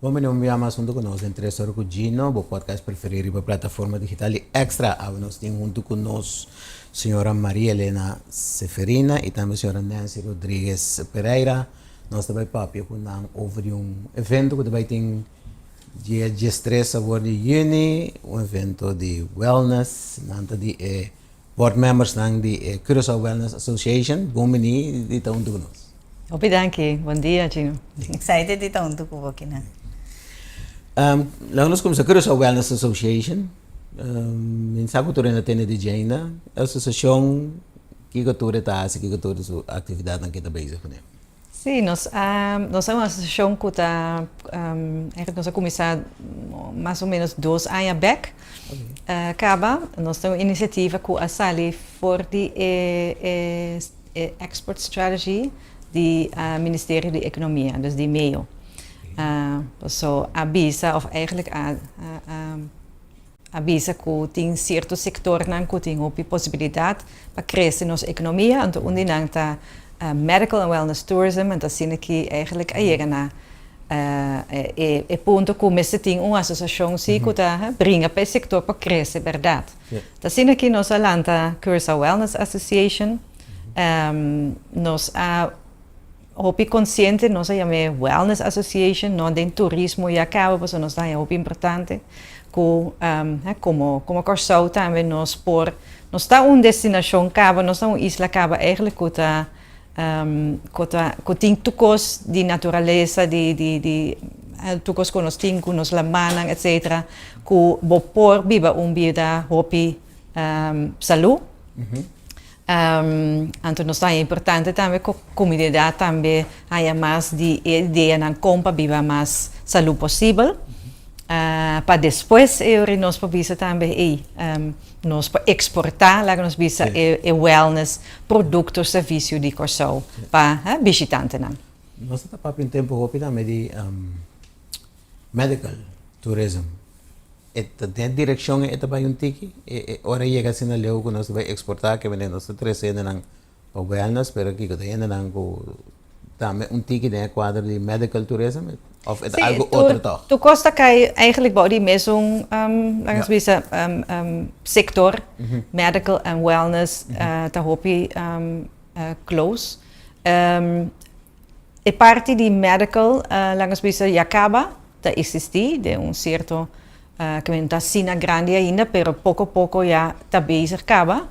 Bom, meu nome é assunto conosco entre Soro Cugino, o podcast preferido para a plataforma digital e extra. Nós temos junto conosco a senhora Maria Helena Seferina e também a senhora Nancy Rodrigues Pereira. Nós também papo com over evento que também tem dia 13 de junho, evento de wellness, nanta de board members de Curaçao Wellness Association. Bom menino, de estar junto conosco. Obrigado, bom dia, Gino. Excited de estar junto com você, né? Nós começamos a Curaçao Wellness Association. Sabe que tu tem de Jaina, a associação que tu está, que tu sua atividade naquela base com ele. Sim, nós somos uma associação que está, nós começamos mais ou menos 2 anos back. Nós temos uma iniciativa com a Sali for the Export Strategy do Ministério da Economia, dus die MEO. Avisa, of eigenlijk avisa que tem certo sector que tem a possibilidade para crescer nossa economia, então onde não está medical and wellness tourism, então assim que eigenlijk chega na ponto que nós temos uma associação que está brinca para o sector para crescer, verdade? Então assim que nós lança Curaçao Wellness Association, nós hopi consciente, nós chamamos Wellness Association, não tem turismo e acaba, porque nós é hopi importante, que como Curaçao também nós está uma destinação caba, nós está uma isla caba, eigenlijk que tem tucos de natureza, de tucos que nós temos, que nós lamanam, etc., que vou viva vida hopi saúde. Então, nós é importante também que a comunidade também haya mais de ideia na compra viva mais saúde possível. Para depois, nós podemos também nós exportar, lá nós visa wellness, produtos, serviços de Curaçao para visitantes. Nós estamos para um tempo também de medical tourism. Tem direção é também um tiki. Ora chega assim na leu que nós vai exportar que vem nós trazendo na wellness, pero aqui que tem na também um tiki de quadro de medical tourism. Of het algo outro toch? Tu costa que eigenlijk bij die mesmo sector medical and wellness tá hopi close. E parte di medical langs bisa acaba tá existir de certo que está sina grande ainda, pero pouco a pouco já tá bezig acaba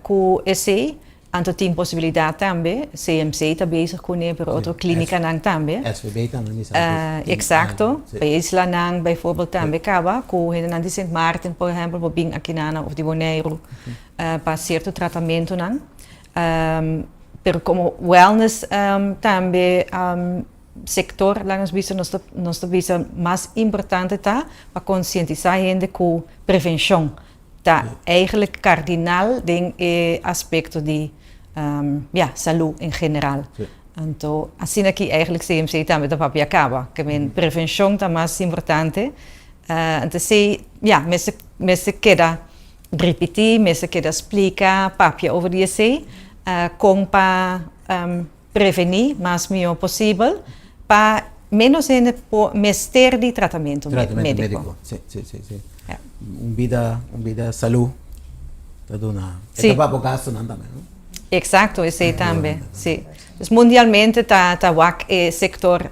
com esse. Anto tem possibilidade também, CMC está bezig com ele, pero outra clínica também. SVB também. Exacto. Bij Isla Nang bijvoorbeeld também acaba, com ele de Sint Maarten, por exemplo, voor bing aqui of de Bonaire, para certo tratamento nang. Pero como wellness também sector lá nós visa mais importante tá para conscientizar a gente com prevenção. Tá eigenlijk cardinal em aspecto de saúde em geral. Então, assim aqui eigenlijk CMC também da papia acaba, que a prevenção tá mais importante. Então, me se queda repetir, me se queda explicar papia over isso, como para prevenir mais melhor possível, para menos ainda mestre de tratamento médico. Sim. Vida saúde. Tudo na. Sim. É para gasto também, não? Exato, esse também. Sim. Mas mundialmente tá o sector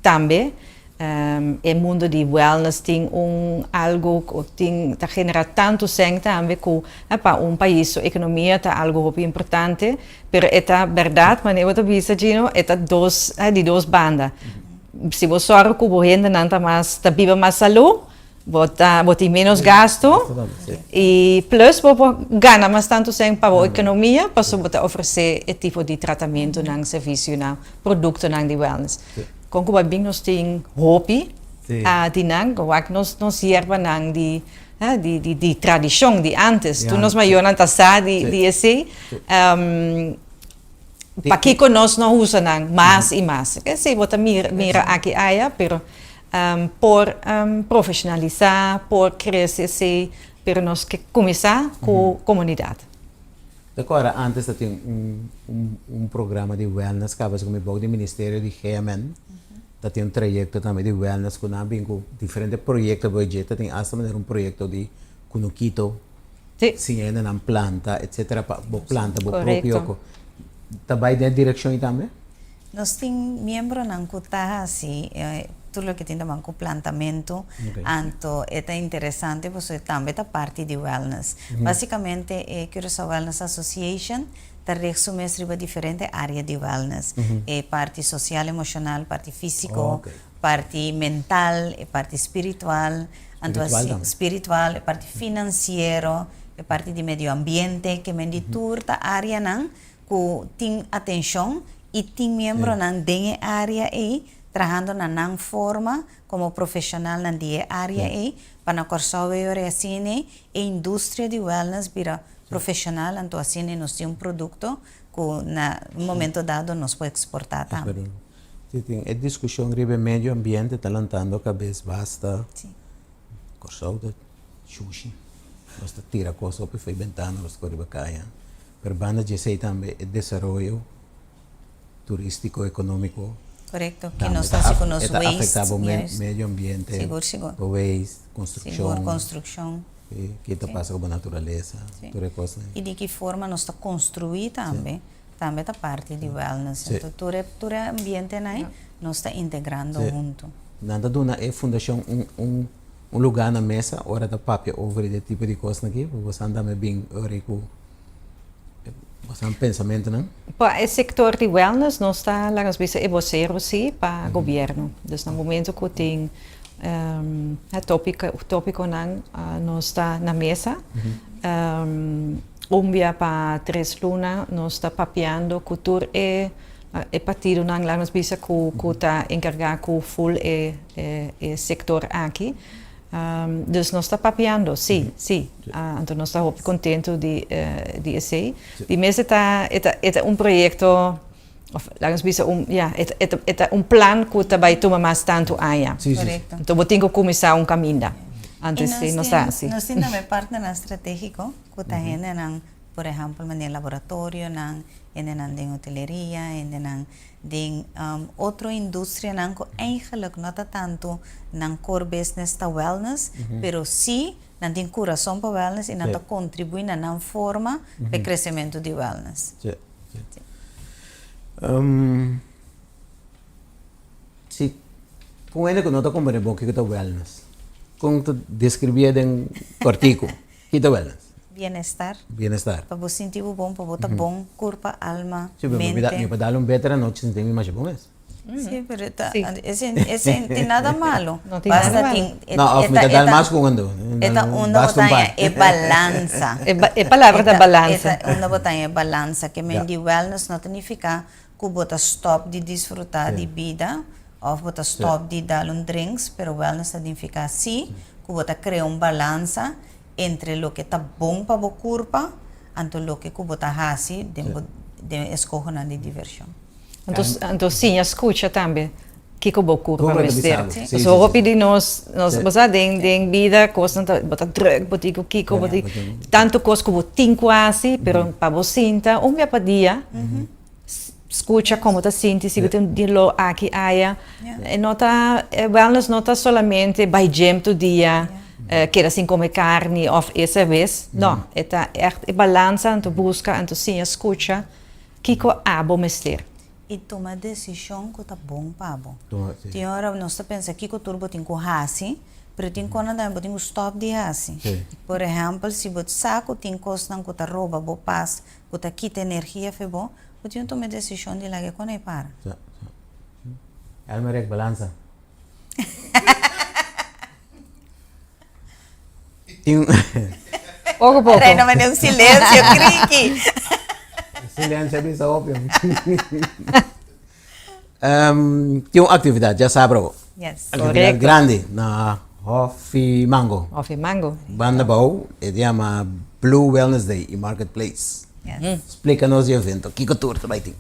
também. O mundo de wellness tem algo que tá genera tanto sangue também que para país a economia tá algo muito importante, pero é verdade, mas eu tô visa Gino, é de duas bandas. Se você sorri que o gente não tá mais tá viva mais saúde, tem menos gasto e plus ganha mais tanto sangue para a economia, para você oferecer esse tipo de tratamento, serviço, produto de wellness. Com que bem nós tem hopi de nós serva de tradição de antes. Tu nos maior na taça de esse para que nós não usa mais e mais. Que se você mira aqui pero por profissionalizar, por crescer, pero nós que começar com a comunidade. Agora, antes tinha programa de wellness, que era como o Ministério de GMN, Dat tem um trajecto também de wellness, com diferentes projetos, projetos, tem hasta um projeto de Kunuquito, Sì, ciência na planta, etc. Planta, Correcto. próprio. Também dentro direção também? Nós temos membro ng kuta assim, tudo que tem também com plantamento, Ok. anto é interessante, porque também é parte de wellness. Basicamente, Curaçao Wellness Association está resume sobre diferentes áreas de wellness. Parte social, emocional, parte físico, Ok. parte mental, parte espiritual, anto Espiritual assim, também. espiritual, parte financeiro, parte de meio ambiente, que mendi turta área nang ku ting atenção e tem membro nang dengue área aí trabajando na nang forma como profissional na die área aí para corsover assim e indústria de wellness vira profissional então assim nós temos produto que na momento dado nós pode exportar também. Pero tem a discussão sobre meio ambiente, talantando cabeça basta, Sim. corsoda, sushi. Nós tira coisa para foi ventana, nós corre bacaia. Pero banda de sei também o desenvolvimento turístico econômico. Correto, que nós estamos com nos Está waste, afetado o yes. meio ambiente, Seguro, seguro. o waste, Seguro, construção, construção. que está passando com a natureza, Sim. toda coisa. E de que forma nós está construir também, também é parte de wellness. Sim. Então, todo ambiente aí, nós está integrando Sim. junto. Nada duna é fundação um lugar na mesa, hora da papel over esse tipo de coisa aqui, você anda bem, hora com você um pensamento, não? para o sector de wellness não está lá nos bisa vocero sim para o governo. Dus no momento que tem o tópico não está na mesa, umbia para 3 luna não está papeando cultura e partido não lá nos bisa que está encarregado com full e sector aqui. Dus nós está papeando, sim, sim. Então nós está muito contente de esse. De mesa é projeto, lá nos bisa é plan que também toma mais tanto aí. Sim, sim. Correto. Então vou ter que começar caminho. Antes de nós está assim. Nós temos também partner estratégico, que está indo, por exemplo, no laboratório, indo na hoteleria, indo na outra indústria, que eigenlijk não está tanto na core business da wellness, pero sim, não tem coração para wellness e não está contribuindo na forma para o crescimento de wellness. Sim. Sim. Com ele que não está compreendendo bom que está wellness. Com tu descrevia em cortico, que está wellness. Bienestar, Bienestar. para você sentir bom, para botar bom, corpo, alma, Sim, mas mente. me dar better noite, não tem mais bom mesmo. Sí, pero Sí. ese no tiene nada malo. No tiene nada malo. Não, me dá mais com ando. Esta una botella é balança. É palavra da balança. Esta una botella é balança, que men de wellness não significa que bota stop de desfrutar de vida, ou bota stop de dar drinks, pero wellness significa sim, que bota criar balança entre lo que está bom para o corpo, e lo que bota hasi de escoger de diversão. Então sim, escuta também. Que que eu curva Corre, vestir. bisabo. Sim, So hopi sim. de nós bota den vida, coisa bota drug, botico kiko, botico tanto coisa que botin quase, pero para você sinta, dia para dia. Escuta como está sentindo, se tem de lo aqui aia. E nota wellness nota solamente by gym todo dia. Quer assim comer carne ou essa vez. Não, é balança, então busca, então sim, escuta. Que que abo mestre. E toma decisão que está bom para Toma, sim. Tem hora nós está pensando que o turbo tem que hasi, pero tem que não tem que stop de hasi. Sim. Por exemplo, se você saco tem coisa não que tá rouba, bo paz, que tá quita energia fe bom, você tem que tomar decisão de lá que quando é para. Almerek balança. Tem Pouco, pouco. Aí não vai ter silêncio, crique. silêncio é só óbvio. Tem uma atividade, já sabe, Yes. atividade Correcto. grande na Hofi Mango. Of mango. Banda Bau, se chama Blue Wellness Day em Marketplace. Yes. Explica-nos o evento, que tour vai ter?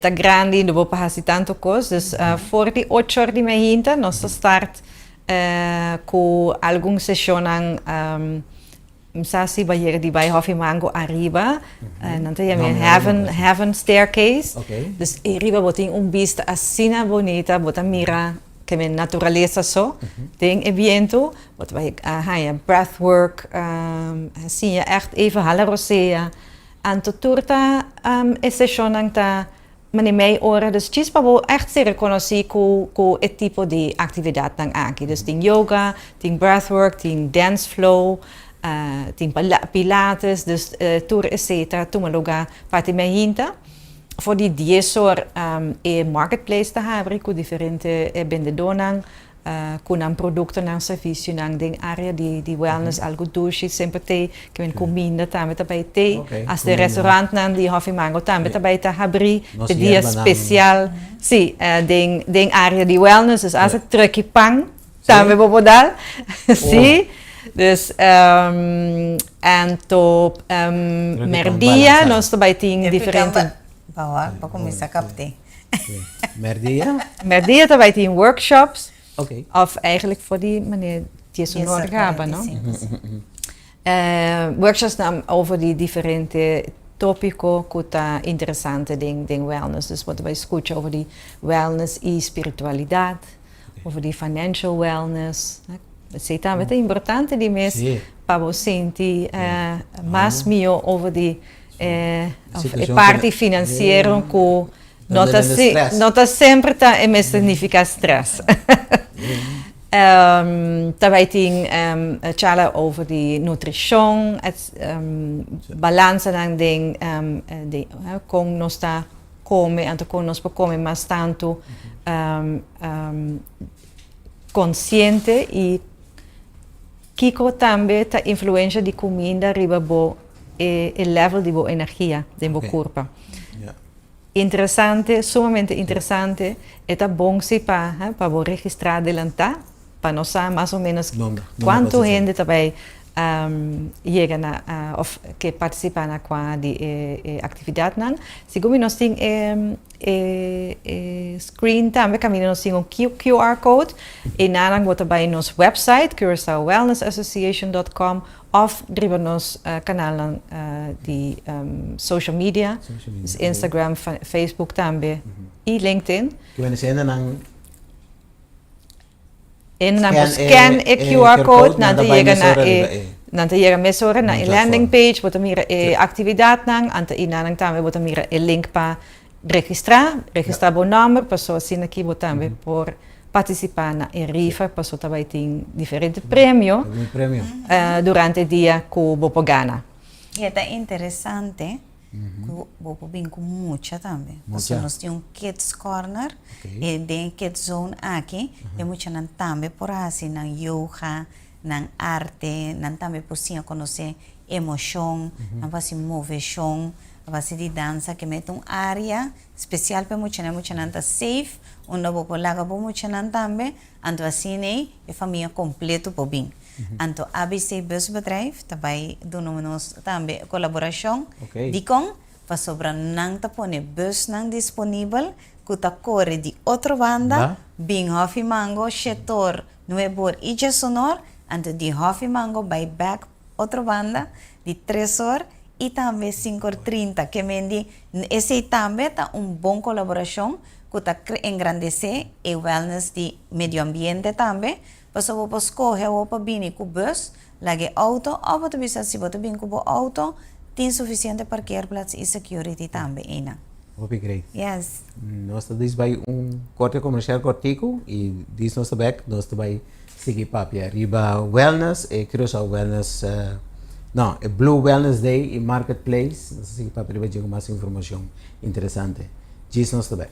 tá grande, não vou passar tanto coisa. Voor die 8 horas de manhã, nós start com algumas sessões Msasi bayar di bay Hofi Mango arriba, nanti ya heaven staircase. Okay. Dus arriba boting vista asina bonita, bota mira que me naturaleza so, ting viento, bot wij ja breathwork, zie je echt even hala rosea. En tot turta session ang ta mei ora, dus chispa bo echt se reconoci ko et tipo de actividad nang aki. Dus ting yoga, ting breathwork, ting dance flow. Ting pilates, dus tour etc. Tumaloga pati me hinta. Voor die 10 horas marketplace te hebben, com diferente vendedores, com producten en serviços nang ding area die wellness algo douche sempre te, que ven comida também também te, as de restaurant nang die Hofi Mango também também te abri, de dia especial, sim, ding area die wellness, dus als het truckie pang, também popodal, sim. Dus en top merdia nós também tem diferente. Para começar a captar. Merdia também tem workshops. Okay. Of eigenlijk voor die meneer die is nodig hebben, no? Workshops over die differente topico, kuta interessante ding wellness. Dus wat wij escuchen over die wellness e spiritualidad, over die financial wellness. Sei também é importante de mês para você sentir mais mio over die parte financeira que nota sempre tá significa stress. Também tem chala over die nutrição, balans en ding com nós tá come, anto com nós come mais tanto consciente e Kiko também tá influência de comida riba bo e level de boa energia de boa corpo. Interessante, sumamente interessante. É tá bom se para registrar adelantar, para nós saber mais ou menos quanto gente também chega na of que participa na qua de atividade nan. Segundo nós tem screen também caminho nós tem QR code e nang bota by nos website CuraçaoWellnessAssociation.com of driba nos canal de social media, dus Instagram, Facebook também e LinkedIn. Que vem sendo nang scan e QR code nanti chega nanti chega mesora na landing page bota mira actividade nang anta inanang também bota mira link para registrar bom número pessoa assim aqui bota também por participar na rifa pessoa também tem diferente prêmio durante o dia que vou ganhar. E é interessante que vou vir com muita também. Nós temos Kids Corner e tem Kids Zone aqui e muita também por assim na yoga, na arte, também por sim conhecer emoção, não assim moveção, base de dança que mete área especial para muita tá safe, onde vou colocar para muita também, então assim é família completa para vir. Então ABC busbedrijf, daarbij doen we nos também colaboração, die com para sobra nang tapone bus nang disponível, que tá corre de outra banda, bem Hofi Mango, setor Nuevo e Sonor, então de Hofi Mango by back outra banda de 3 horas e também 5h30, que mendi esse também tá bom colaboração, que tá engrandecer o wellness de meio ambiente também. Paso po escoge o pa bini ku bus, lagi auto, o pa bisa si boto bin ku bo auto, tin suficiente parkeerplaats e security também ina. Okay, great. Yes. Nós estamos vai corte comercial cortico e diz nós back, nós vai seguir papia riba wellness e Curaçao Wellness não, é Blue Wellness Day e Marketplace, nós seguir papia riba com mais informação interessante. Diz nós back.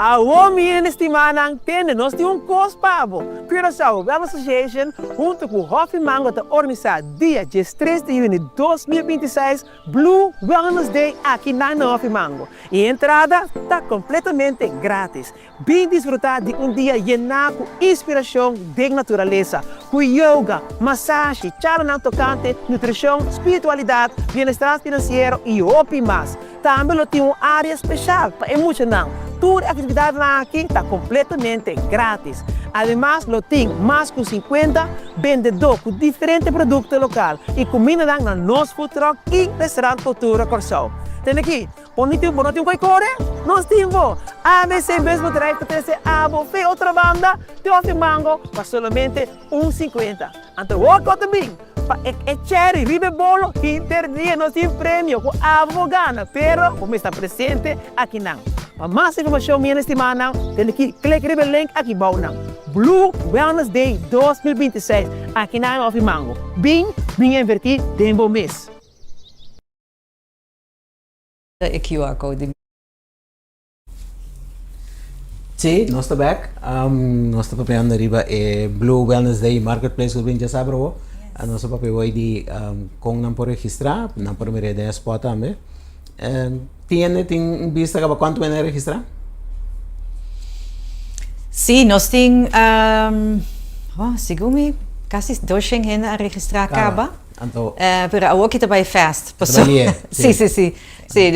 A homem estimada tem nós temos cospavo. Curaçao Wellness Association, junto com o Hof Mango, está organizando dia 13 de junho de 2026 Blue Wellness Day aqui na Hof Mango. E a entrada está completamente grátis. Vem desfrutar de dia llenado com inspiração de natureza, com yoga, massagem, charla tocante, nutrição, espiritualidade, bem-estar financeiro e outro mais. Também tem uma área especial para emocionar. Toda a atividade aqui está completamente grátis. Además, tem mais de 50 vendedores com diferentes produtos locais e comida na nosso food truck e restaurante Cultura Corsão. Tem aqui, bonito coi core, nós temos ABC mesmo drive para ter abo, fe outra banda, de Hof Mango, para somente 1,50. Então, o também. É cherry, ribe bolo, interdia, nós temos prêmio com abo gana, pero como está presente aqui não. Para mais informação, minha estimada, tem que clicar no link aqui abaixo. Blue Wellness Day 2026, aqui na Hof Mango. Bem invertir tempo mês. De QR code. Sí, nós estamos back. Nós estamos preparando arriba Blue Wellness Day Marketplace que já sabe, bro. Nós estamos hoje com não por registrar, não por meter de spot também. Tem vista para quanto vai registrar? Sim, nós temos, segundo quase 200 gente a registrar acaba. Então, Pero a aqui também fast. sim. Sim. Sim,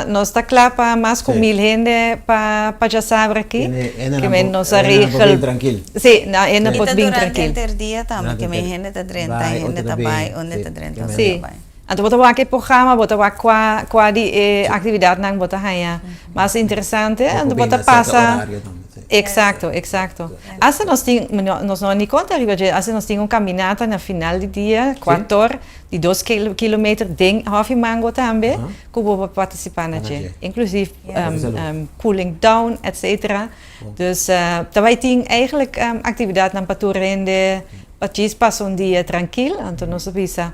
nós está claro para mais com 1000 gente para já saber aqui. Que nós bem tranquilo. Sim, ainda pode bem tranquilo. Durante o dia também, que minha gente está 30, gente está bem, onde está 30, sim. Então, botar aqui programa, botar qual de atividade não botar aí. Mais interessante, então botar passa. Exato. Assim nós não nem conta, assim nós temos caminhada na final do dia, 4 de 2 km de Hof Mango também, que vou participar na dia. Inclusive cooling down, etc. Dus daarbij tem eigenlijk atividade na paturende, patjes passam dia tranquilo, então nós visa.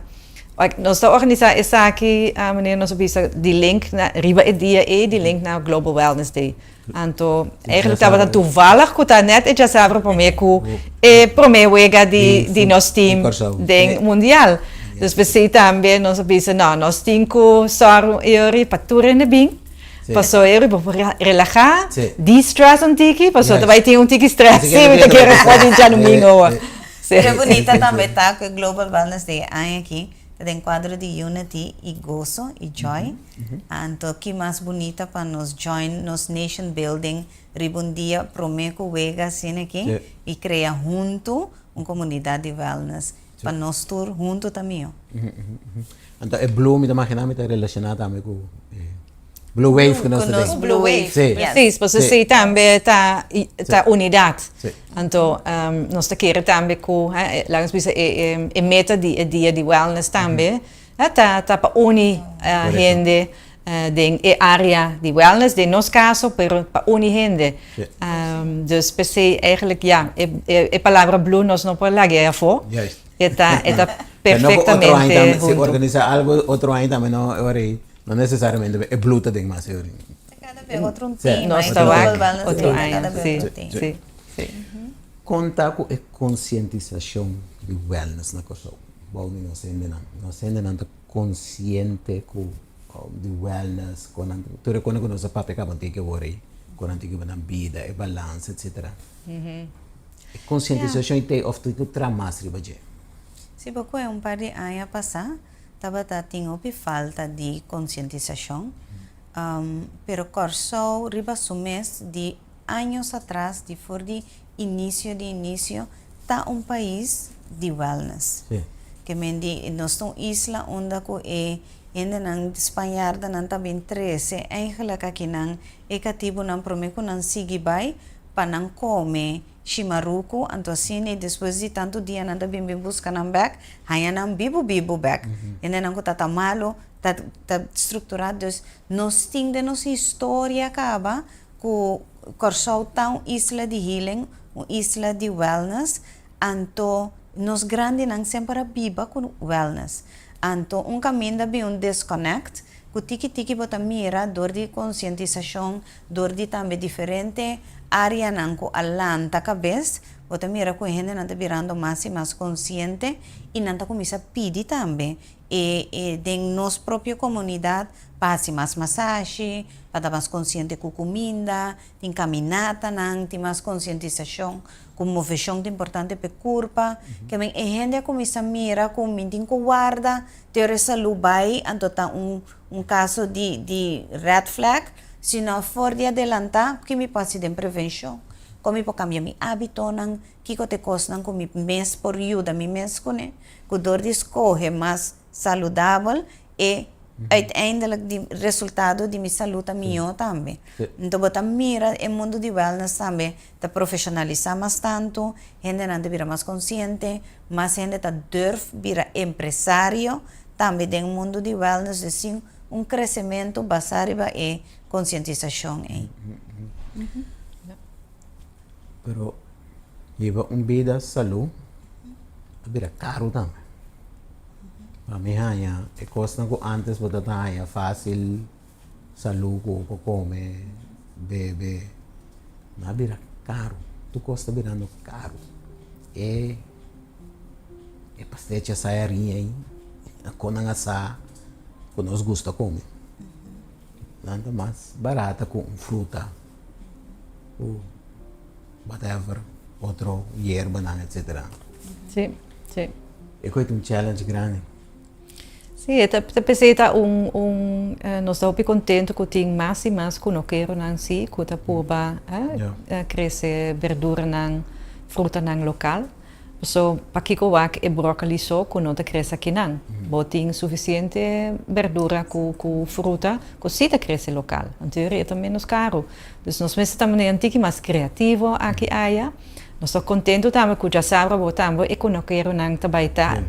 Nós organizamos essa aqui, meneer, nós visa de link na riba dia de link naar Global Wellness Day. Então, eigenlijk estava toevallig que tá net já sabe para mim que para mim wega de nosso time de mundial. Dus we também nós visa não, nós temos só eu para turne bem. Passou eu para relaxar, de-stress tiki, passou também tem tiki stress, sim, que pode já no domingo. É bonita também tá que Global Wellness Day aqui. Tem quadro de unity e gozo e joy. Então, que mais bonita para nos join, nos nation building, ribundia, promeco, wega, assim aqui, e criar junto uma comunidade de wellness. Para nós tour junto também. Então, é Blue, me imagina, está relacionado também com Blue Wave que nós temos. Blue Wave. Sim, você também está unidade. Então, nós queremos também que, lá nos dizer, a meta de dia de wellness também, está para unir gente de área de wellness, de nosso caso, pero para unir gente. Dus, pensei, eigenlijk, ja, a palavra blue nós não podemos largar fora. Está perfeitamente junto. Se organiza algo, outro año também não, não necessariamente é blue também, mas é cada vez outro time, nós estamos outro ano, sim. Conta com a conscientização de wellness na coisa. Bom, nós ainda consciente com de wellness, quando tu quando nós a papel acaba tem que worry, quando tem que na vida, é balance, etc. A conscientização tem of tu tramas ribaje. Se porque um par de anos passar, estava tendo falta de conscientização, pero corso riba sumes de anos atrás, de for de início, tá país de wellness. Sim. Que mendi nós estamos isla onde ko ainda não espanhar não também 13 eigenlijk aqui não cativo não prometo não seguir vai para não comer chimaruco então assim e depois de tanto dia não também busca não back aí não bibo back ainda não tá malo tá estruturado dus nós temos de nossa história acaba com Corsau tão isla de healing uma isla de wellness então nos grandes não sempre viva com wellness. Então, caminho de disconnect, ku tiki bota mira dor di conscientização, dor di tambe diferente área nan ku alanta cabez, bota mira ku gente nanta virando mais e mais consciente e nanta começa a pedir também de nos própria comunidade passe mais massagem, para estar mais consciente com comida, tem caminhada, tem mais conscientização, com movição importante para o corpo, que a gente começa a mirar com tem que guarda, ter essa lubai, então tá caso de red flag, se não for de adelantar, que me passe de prevenção. Como eu cambiar meu hábito, que te costa com meu mês por ajuda, meu mês com que dor de escolher mais saudável e uiteindelijk o resultado de minha saúde melhor também. Então, bota mira o mundo de wellness também, te profissionalizar mais tanto, gente não te vira mais consciente, mais gente te durf vira empresário, também do mundo de wellness, assim, crescimento baseado em conscientização. Pero lleva vida salud, vira caro também. Para mim, é coisa que antes você tinha fácil, saúde, que come, bebe, mas vira caro. Tu custa virando caro. É pastel de saiarinha aí, com a asa, que nós gosta comer. Nada mais barata com fruta, ou whatever, outro hierba, etc. Sim, sim. É coisa challenge grande. Sim, eu pensei que nós estamos contentes que tem mais e mais que nós queremos que está por crescer verdura e fruta local. So, para que eu acho que brócoli só que não cresce aqui não. Tem suficiente verdura com fruta que sim cresce local. Então é também menos caro. Então nós estamos mais criativos aqui aí. Nós estamos contentes também que já sabemos e que nós queremos trabalhar.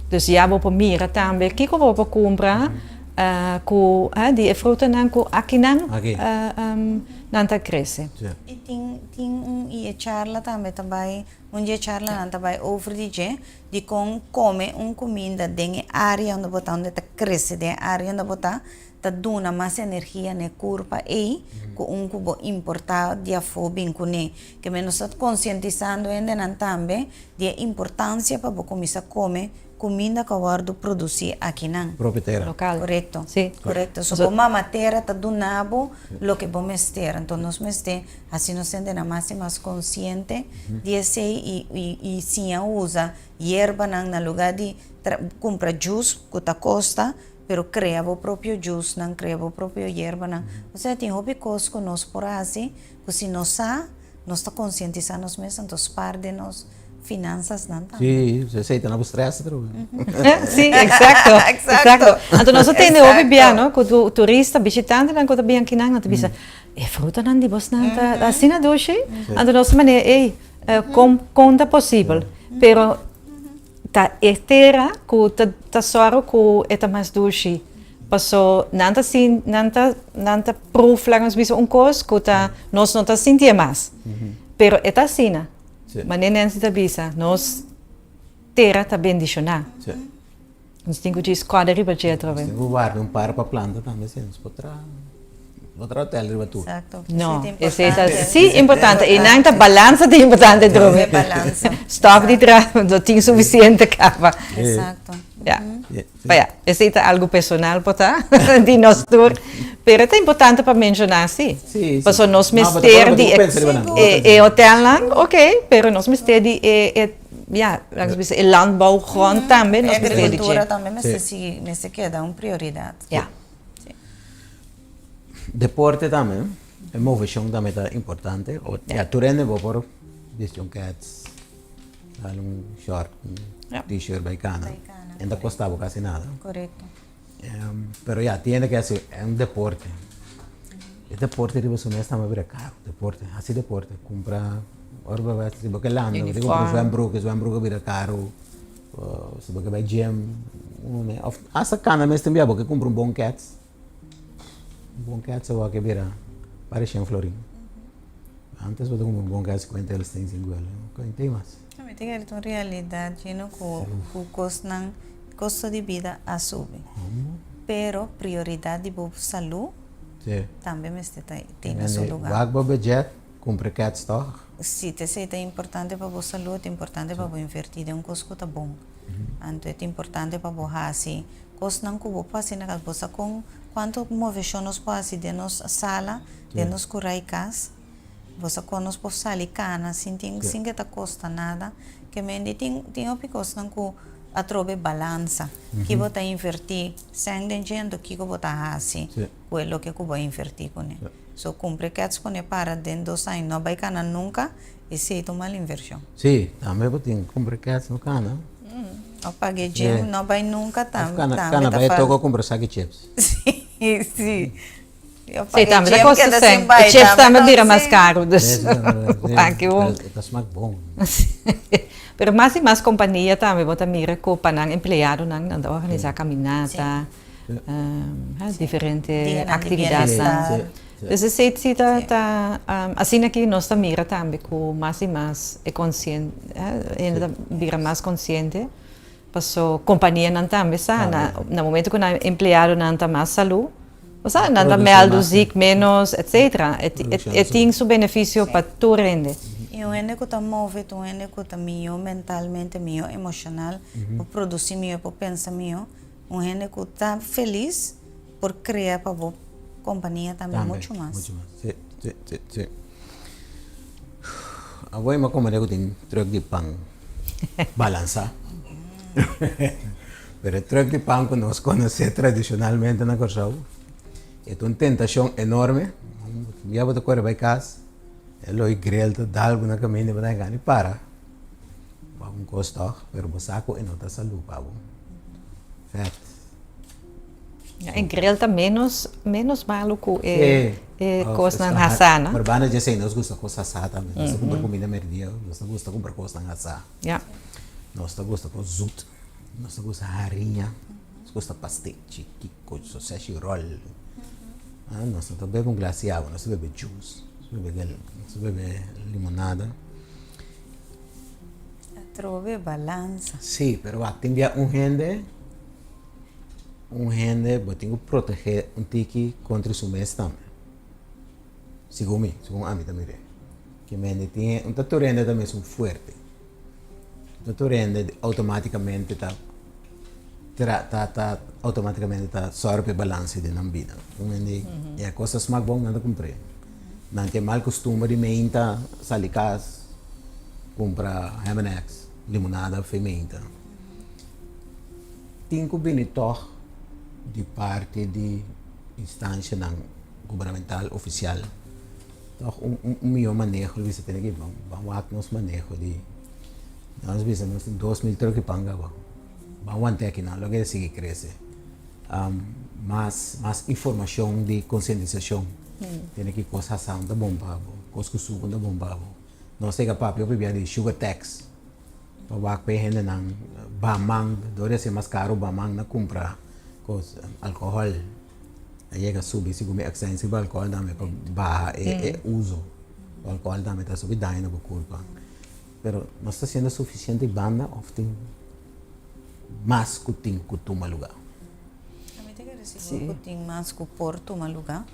Dus ja, we proberen também que eu vou comprar com die fruta não com aqui não tá cresce. E tem charla também charla também over de como come comida de área onde botar onde tá cresce de área onde botar tá dona mais energia no corpo e com cubo importar de afobin com que menos está conscientizando ainda não também de importância para começar a comer comida que eu guardo produzir aqui não. Proprietera. Local. Correto. Sim. Correto. So, uma matéria está do nabo lo que vamos ter. Então, nós assim nós sendo mais consciente de esse e sim usa hierba na lugar de comprar juice que tá costa, pero cria o próprio juice, não cria o próprio hierba não. Ou seja, tem hobby coisa que nós por assim, que se nós está conscientizando nós mesmos, então parte de nós finanças não tá. Sim, você aceita na estresse, pero. Sim, exato. Então nós temos o biano, que o turista visitante não que bem aqui não bisa. Fruta não de bos não tá assim na doce. Então nós maneira conta possível, pero tá etera que tá só que é mais doce. Passou nanta assim, nanta proof lá nos bisa coisa que tá nós não tá sentir mais. Pero é assim. Mas nem antes da bisa, nós terra está bem adicionar. Nós temos que escolher riba de outra vez. Tem que guardar para planta também, se nós outra hotel riba tu. Exato. Não, esse é sim importante. E não a balança é importante também. Stock de trabalho, não tem suficiente capa. Exato. Esse é algo pessoal para de nós tour. Pero é importante para mencionar, sim. Porque nós mister de hotel lang, ok, pero nós mister de landbouwgrond também, nós mister de agricultura também, mas se queda uma prioridade. Deporte também, a movição também é importante. Tu rende por Vision Cats, short, t-shirt bacana. Ainda costava quase nada. Correto. Pero tiene que ser deporte. El deporte de vos está más caro. Deporte, así deporte. Comprar, ahora va a ser porque lando, digo, Zwembroek vira caro. Se porque vai gym, essa cana mesmo também porque compra bom cats. Bom cats é o que vira para florim. Antes você compra bom cats 50 eles têm 50, não tem mais. Também tem que ter realidade, não com o custo de vida a subir. pero prioridade de boa saúde Sim. também tem seu lugar. Wagba budget, cumpre cats toch? Se te sei é importante para a saúde, é importante para invertir em coisa tá bom. Então é importante para você assim, coisa não que você passa na casa com quanto movição nos passa de nos sala, de nos curaicas, você conosco por sala cana, sem que tá custa nada, que me tem uma coisa não que a trobe balança, que você invertir, sem dinheiro que você assim, quello que você invertir com ele. So cumpre que as pone para dentro dos anos, não vai cana nunca, e se toma a inversão. Sim, também você tem cumpre cats no cana. Eu paguei dinheiro, não vai nunca também. Cana vai tocar comprar saque chips. Sim, sim. Eu Sim, também a costa sem. O chips também vira mais caro. Aqui Das mag bom. Pero mais e mais companhia também, você mira que o panang empregado nang anda organizar caminhada, diferentes atividades. Dus eu sei que assim aqui nós também mira também que mais e mais é consciente, ainda vira mais consciente, passou companhia não também sabe, no momento que o empregado não está mais saúde, você não está mais dozic menos, etc. Tem seu benefício para todo rende. E o ene que está movido, o ene que está meu mentalmente, meu emocional, por produzir meu, por pensar meu, o ene que está feliz por criar para a companhia também muito mais. Muito mais. Sim. Agora uma companhia que tem truck de pão, balança. Pero el truck de pão que nós conhecemos tradicionalmente na Corsau é uma tentação enorme. Já vou correr para casa. Elo i grelta dalgo na caminho para ganhar para. Vamos gostar, pero bosaco e nota saúde, pabo. Fat. Em grelta menos malo que coisa na hasana. Mas bana já sei, nós gosta coisa assada também. Nós compra comida merdia, nós gosta comprar coisa na assada. Ja. Nós gosta com zoet, nós gosta harinha, nós gosta pastel, que coisa, sausage roll. Nós não bebe glass de água, nós bebe juice. Se bebe limonada. Trove balança. Sí, pero tem un gente, pues tengo que proteger un tiki contra su mes también. Según a mí también. Que me tiene, un taturende también es un fuerte. Un taturende automáticamente automáticamente sorbe balance de la vida. Y cosas más buenas no compré. Não tem mal costume de menta, salicas, comprar M&X, limonada, fermenta. Tem que vir de parte de instância governamental oficial. Então, melhor manejo, você tem que vamos nos manejo de nós temos 2.000 troca panga, vamos ter aqui não, logo é seguir crescer. Mais informação de conscientização. Tem que coisas são da bomba, coisas que subam da bomba. Nós temos papo eu preparo de sugar tax. Para o que gente não bamang, deve ser mais caro bamang na comprar coisa álcool. Aí é subir se comer excessivo de álcool também para barra uso. O álcool também está subindo daí na culpa. Pero não está sendo suficiente banda ou tem mais que tem que tomar lugar. Que tem mais que Porto, um lugar.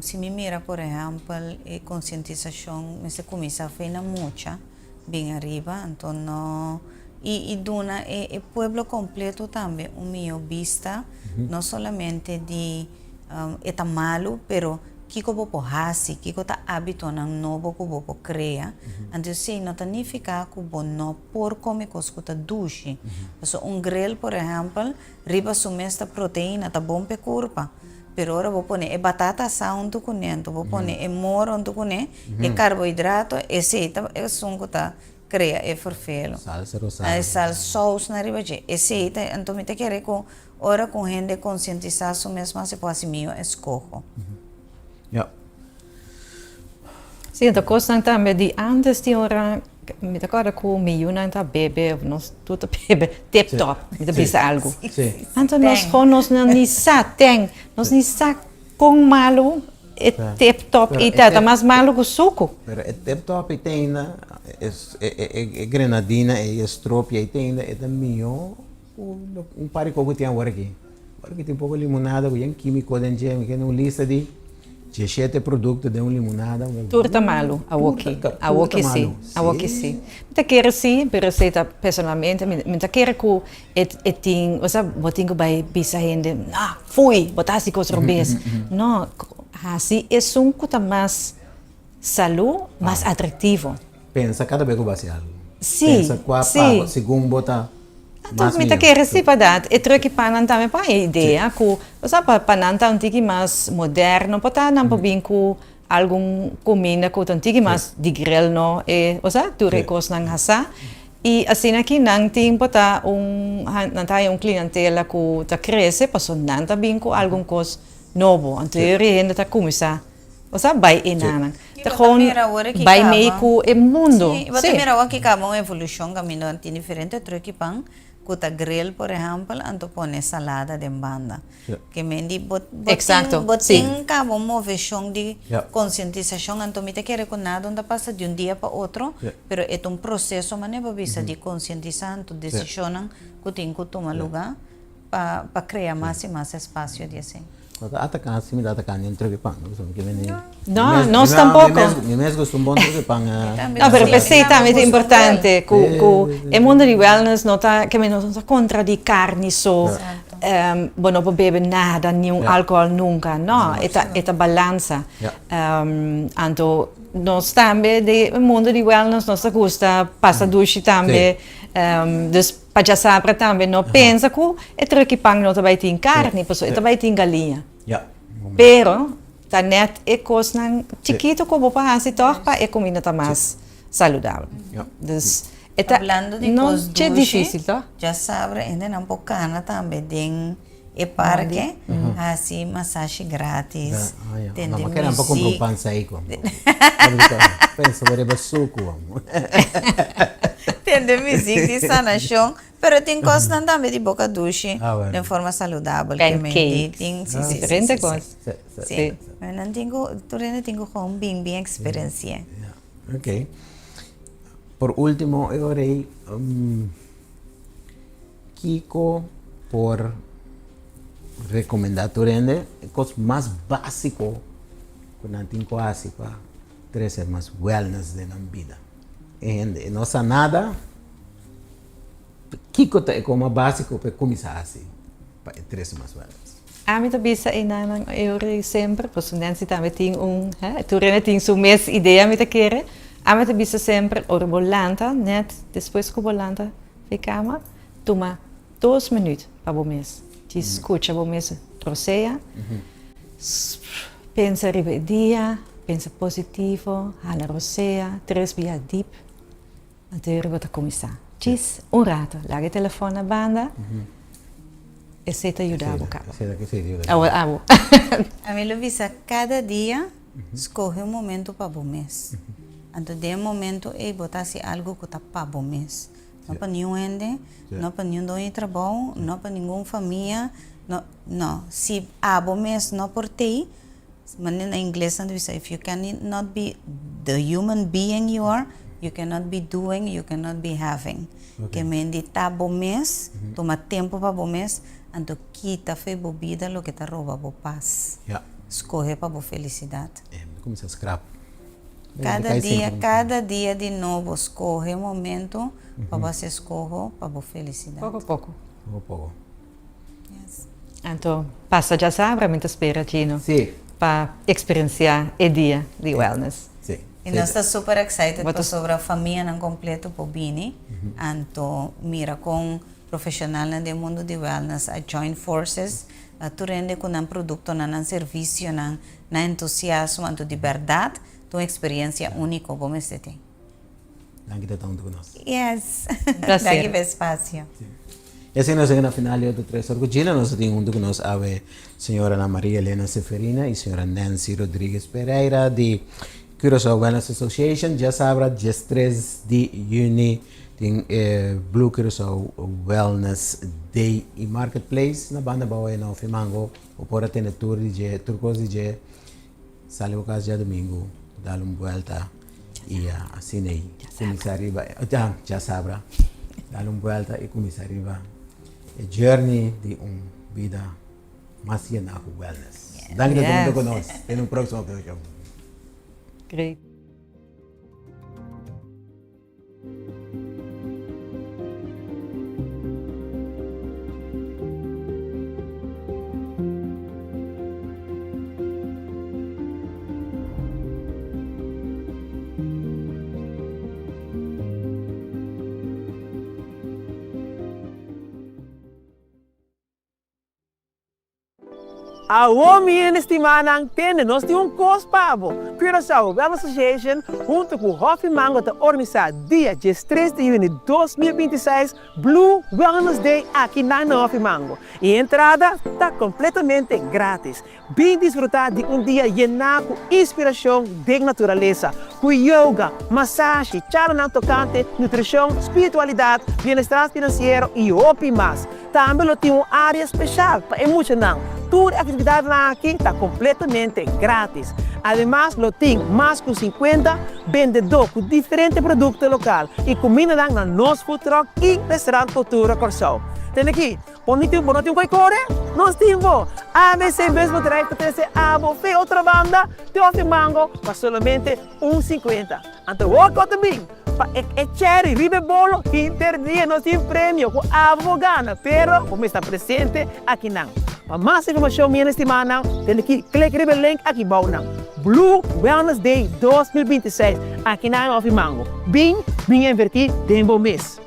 Se me mira, por exemplo, a conscientização, se começa a fazer muita, bem arriba, então não. E dona o pueblo completo também, meu vista, não somente de é malo, pero que eu vou fazer, que eu tá hábito não novo que eu vou criar, então se não significa que eu não por comer coisas que tá duche, so grill, por exemplo, riba sumesta proteína tá bom para corpo, pero ora vou pôr batata sal tu conento, vou pôr moro tu coné, carboidrato, esse tá é som que tá cria é forfelo. Salsa rosada. Sal sauce na riba je, esse tá então me te querer com ora com gente conscientizar mesmo se pode mio escojo. Ja. Sim, então coisa também de antes de hora, me acorda com milhão tá bebê, nós tudo bebê, tip top, me pensa algo. Sim. Então nós não nem tem, nós nem com malo é tip top e tá mais malo que suco. Pero é tip top tem é grenadina, é estrope, tem é da milhão um par de coco tem agora aqui. porque tem pouco limonada, com químico dentro, que é uma lista de 17 produtos de uma limonada. Turta malo, a woki sim. Muita queira sim, per receita personalmente, muita queira que tem, você botinho vai bisa gente, fui, botar-se com os robês. Não, assim é um coisa mais saúde, mais atrativo. Pensa cada vez que vai ser algo. Sim, Pensa qual sim. segundo botar. Então, muita queira sim para dar. E troque para não também para a ideia que, você para não tá um tique mais moderno, para não para bem com algum comida que um tique mais de grill não e, você tu recos não hasa. E assim aqui não tem para não tá clientela que tá cresce, para não tá bem com algum coisa novo. Então eu ainda tá começar. Você vai enana. Então vai meio que o mundo. Sim, você mira aqui que uma evolução caminhando tem diferente troque pan. Kuta grill, por exemplo, anto pone salada de banda. Que mendi botin cabo uma versão de conscientização, anto me te quer com nada, onde passa de dia para outro, pero é um processo, mas não bisa de conscientizar, anto decisionan que tem que tomar lugar para criar mais e mais espaço de assim. Atacar, se me dá atacar, não troque pão, não, nós tampouco. Me mesmo gosto bom troque pão. Não, pero pensei também é importante que o mundo de wellness não tá, que não tá contra de carne só, não bebe nada, nenhum álcool nunca, não, é a balança. Então, nós também do mundo de wellness nós gosta passa duche também, dus para já saber também não pensa que é troque pão não vai ter carne, pessoal, vai ter galinha. Pero tá net é coisa chiquito como para assim torpa é comida tá mais saudável. Dus hablando de não coisas é difícil, tá? Já sabe, ainda não bocana também tem e parque, assim massagem grátis. Tem não, mas quero um pouco comprar um pão aí como. Pensa sobre suco. Tem de música de sanação, pero tem coisas também de boca duche, de forma saudável. Pancakes, diferente coisa. Sim, mas não tenho com bem experiência. Ok. Por último, eu orei Kiko por recomendar turende coisa mais básico que não tem quase para trazer mais wellness na vida. E não sei nada, Kiko é como básico para começar assim, para trazer mais wellness. A mim também eu sempre, porque Nancy também tem turende tem sua mesma ideia me querer. A mim também sempre o volanta, net depois que o volanta ficamos, toma 2 minutos para o mês. Te escuta o mês, troceia, pensa riba dia, pensa positivo, hala roceia, 3 dias deep, até eu vou começar. Diz rato, larga o telefone na banda e você te ajuda a bocar. A mim lo visa cada dia, escolhe um momento para o mês. Então, de momento, botar-se algo que está para o mês. Não para nenhum ende, não para nenhum dono de trabalho, não para nenhuma família. Não. Se o mês não por ti, mas em inglês, if you cannot be the human being you are, you cannot be doing, you cannot be having. Que me indita o mês, toma tempo para o mês, então quita a bebida, o que está roubando a paz. Escolhe para a felicidade. Começa a scrap. Cada dia de novo, escolhe um momento para você escolher para a felicidade. Pouco. Yes. Então, passa já sabe, muita espera, Gino, para experienciar o dia de wellness. Sim. E nós estamos super excited sobre a família não completa para o Bini. Então, mira com profissional no mundo de wellness, a join forces, tu rende com um produto, um serviço, um entusiasmo, de verdade, uma experiência única como este tem. Danke por tanto conosco. Yes. Prazer. Danke pelo espaço. E assim nós chegamos ao final do 3 horas com nós temos junto conosco a senhora Ana Maria Helena Seferina e a senhora Nancy Rodrigues Pereira de Curaçao Wellness Association. Já sabe, dia 3 de junho tem Blue Curaçao Wellness Day e Marketplace na banda Baúé no Fimango. O por ter tour de turcos de sale o caso de domingo, dar uma volta e assim aí começar arriba. Já sabe, dar uma volta e começar arriba. A journey de vida más llena de wellness. Dank dat Yes. u con ons. En un próximo episodio. Great. Alô, minha estimada, nós temos cospavo. Curaçao Wellness Association, junto com o Hoffy Mango, está organizando dia 13 de junho de 2026, Blue Wellness Day aqui na Hoffy Mango. E a entrada está completamente grátis. Vem desfrutar de dia llenado com inspiração de natureza, com yoga, massagem, charla tocante, nutrição, espiritualidade, bem-estar financeiro e outro mais. Também tem uma área especial para emocionar. Toda a atividade aqui está completamente grátis. Además, lo tem mais de 50 vendedores com diferentes produtos locais e comida na nosso food truck e restaurante Cultura Corsão. Tem aqui, bonito coi core, nós temos ABC mesmo drive para ter abo, fe outra banda, te Hoffy Mango, mas somente 1,50. Então, o também. É cherry, ribe bolo, interdia, nós temos prêmio com abo gana, pero como está presente aqui não. Para mais informação, minha estimada, tem que clicar no link aqui abaixo. Blue Wellness Day 2026, aqui na Hoffy Mango. Bem invertir tempo mês.